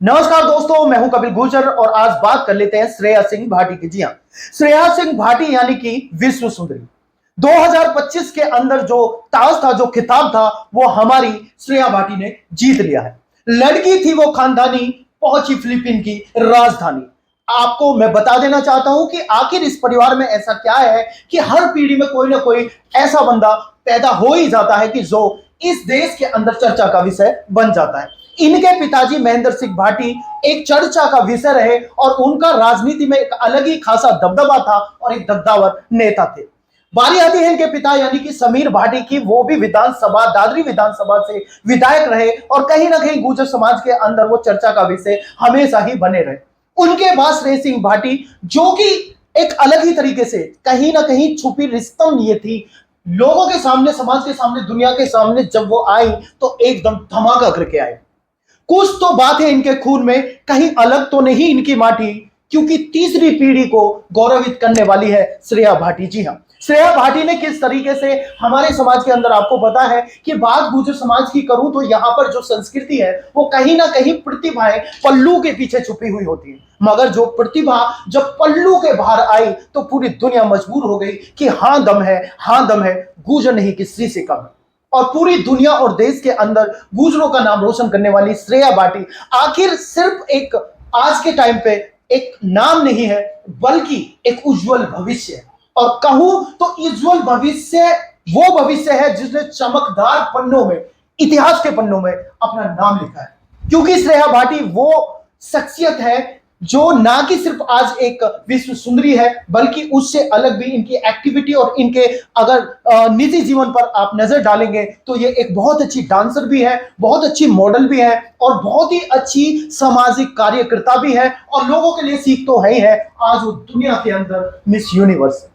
नमस्कार दोस्तों, मैं हूं कपिल गुर्जर और आज बात कर लेते हैं श्रेया सिंह भाटी की। जी हां, श्रेया सिंह भाटी यानी कि विश्व सुंदरी 2025 के अंदर जो ताज था, जो खिताब था, वो हमारी श्रेया भाटी ने जीत लिया है। लड़की थी वो खानदानी, पहुंची फिलीपीन की राजधानी। आपको मैं बता देना चाहता हूं कि आखिर इस परिवार में ऐसा क्या है कि हर पीढ़ी में कोई ना कोई ऐसा बंदा पैदा हो ही जाता है कि जो इस देश के अंदर चर्चा का विषय बन जाता है। इनके पिताजी महेंद्र सिंह भाटी एक चर्चा का विषय रहे और उनका राजनीति में एक अलग ही खासा दबदबा था और एक दबदावर नेता थे। बारी आती है इनके पिता यानी कि समीर भाटी की, वो भी विधानसभा, दादरी विधानसभा से विधायक रहे और कहीं ना कहीं गुर्जर समाज के अंदर वो चर्चा का विषय हमेशा ही बने रहे। उनके बाद श्रेया सिंह भाटी, जो कि एक अलग ही तरीके से कहीं ना कहीं छुपी रिस्तम ये थी, लोगों के सामने, समाज के सामने, दुनिया के सामने जब वो आई तो एकदम धमाका करके आई। कुछ तो बात है इनके खून में, कहीं अलग तो नहीं इनकी माटी, क्योंकि तीसरी पीढ़ी को गौरवित करने वाली है श्रेया भाटी। जी हाँ, श्रेया भाटी ने किस तरीके से हमारे समाज के अंदर, आपको पता है कि बात गुर्जर समाज की करूं तो यहां पर जो संस्कृति है वो कहीं ना कहीं प्रतिभाएं पल्लू के पीछे छुपी हुई होती है, मगर जो प्रतिभा जब पल्लू के बाहर आई तो पूरी दुनिया मजबूर हो गई कि हाँ दम है, हाँ दम है, गुर्जर नहीं किसी से कम है। और पूरी दुनिया और देश के अंदर गुजरों का नाम रोशन करने वाली श्रेया भाटी आखिर सिर्फ एक आज के टाइम पे एक नाम नहीं है, बल्कि एक उज्जवल भविष्य है। और कहूं तो उज्जवल भविष्य वो भविष्य है जिसने चमकदार पन्नों में, इतिहास के पन्नों में अपना नाम लिखा है। क्योंकि श्रेया भाटी वो शख्सियत है जो ना कि सिर्फ आज एक विश्व सुंदरी है, बल्कि उससे अलग भी इनकी एक्टिविटी और इनके अगर निजी जीवन पर आप नजर डालेंगे तो ये एक बहुत अच्छी डांसर भी है, बहुत अच्छी मॉडल भी है और बहुत ही अच्छी सामाजिक कार्यकर्ता भी है और लोगों के लिए सीख तो है ही है। आज वो दुनिया के अंदर मिस यूनिवर्स है।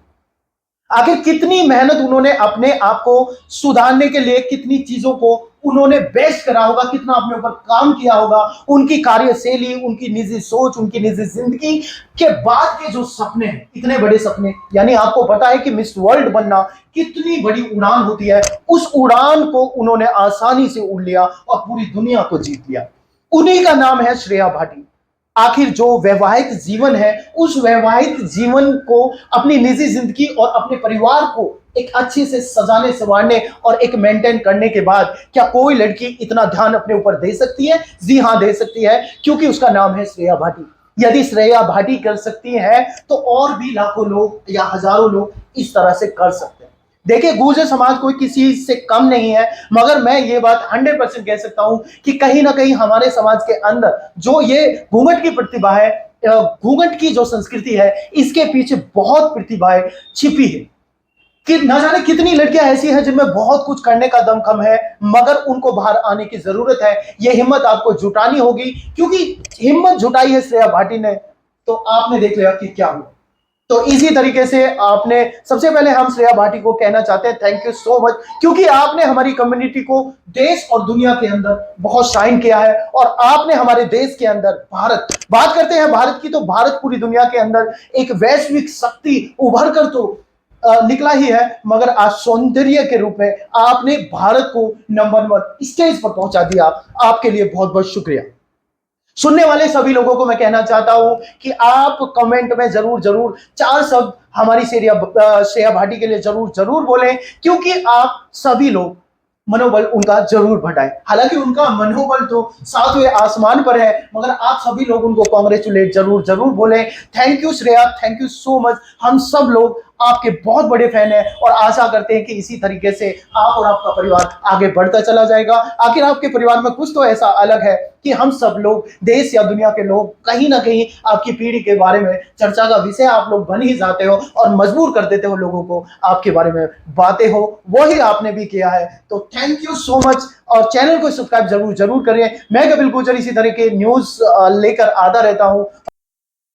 आखिर कितनी मेहनत उन्होंने अपने आप को सुधारने के लिए, कितनी चीजों को उन्होंने बेस्ट करा होगा, कितना अपने ऊपर काम किया होगा, उनकी कार्यशैली, उनकी निजी सोच, उनकी निजी जिंदगी के बाद के जो सपने हैं, इतने बड़े सपने, यानी आपको पता है कि मिस वर्ल्ड बनना कितनी बड़ी उड़ान होती है, उस उड़ान को उन्होंने आसानी से उड़ लिया और पूरी दुनिया को जीत लिया। उन्हीं का नाम है श्रेया भाटी। आखिर जो वैवाहिक जीवन है, उस वैवाहिक जीवन को, अपनी निजी जिंदगी और अपने परिवार को एक अच्छे से सजाने संवारने और एक मेंटेन करने के बाद क्या कोई लड़की इतना ध्यान अपने ऊपर दे सकती है? जी हां, दे सकती है, क्योंकि उसका नाम है श्रेया भाटी। यदि श्रेया भाटी कर सकती है तो और भी लाखों लोग या हजारों लोग इस तरह से कर सकते हैं। देखिए, गुर्जर समाज कोई किसी से कम नहीं है, मगर मैं ये बात 100% कह सकता हूं कि कहीं ना कहीं हमारे समाज के अंदर जो ये घूंघट की प्रतिभा है, घूंघट की जो संस्कृति है, इसके पीछे बहुत प्रतिभाएं छिपी है कि न जाने कितनी लड़कियां ऐसी हैं जिनमें बहुत कुछ करने का दमखम है, मगर उनको बाहर आने की जरूरत है। यह हिम्मत आपको जुटानी होगी, क्योंकि हिम्मत जुटाई है श्रेया भाटी ने तो आपने देख लिया कि क्या हुआ। तो इसी तरीके से आपने, सबसे पहले हम श्रेया भाटी को कहना चाहते हैं थैंक यू सो मच, क्योंकि आपने हमारी कम्युनिटी को देश और दुनिया के अंदर बहुत शाइन किया है और आपने हमारे देश के अंदर, भारत, बात करते हैं भारत की तो भारत पूरी दुनिया के अंदर एक वैश्विक शक्ति उभर कर तो निकला ही है, मगर आज सौंदर्य के रूप में आपने भारत को नंबर 1 स्टेज पर पहुंचा दिया। आपके लिए बहुत बहुत शुक्रिया। सुनने वाले सभी लोगों को मैं कहना चाहता हूं कि आप कमेंट में जरूर जरूर 4 शब्द हमारी श्रेया भाटी के लिए जरूर जरूर बोलें, क्योंकि आप सभी लोग मनोबल उनका जरूर बढ़ाएं। हालांकि उनका मनोबल तो 7वें आसमान पर है, मगर आप सभी लोग उनको कांग्रेचुलेट जरूर जरूर बोलें। Thank you Shreya, thank you so much. हम सब लोग आपके बहुत बड़े फैन हैं और आशा करते हैं कि इसी तरीके से आप और आपका परिवार आगे बढ़ता चला जाएगा। आखिर आपके परिवार में कुछ तो ऐसा अलग है कि हम सब लोग, देश या दुनिया के लोग, कहीं ना कहीं आपकी पीढ़ी के बारे में चर्चा का विषय आप लोग बन ही जाते हो और मजबूर कर देते हो लोगों को आपके बारे में बातें हो। वही आपने भी किया है, तो थैंक यू सो मच। और चैनल को सब्सक्राइब जरूर जरूर करें। मैं कपिल गुर्जर इसी तरह के न्यूज लेकर आता रहता हूं।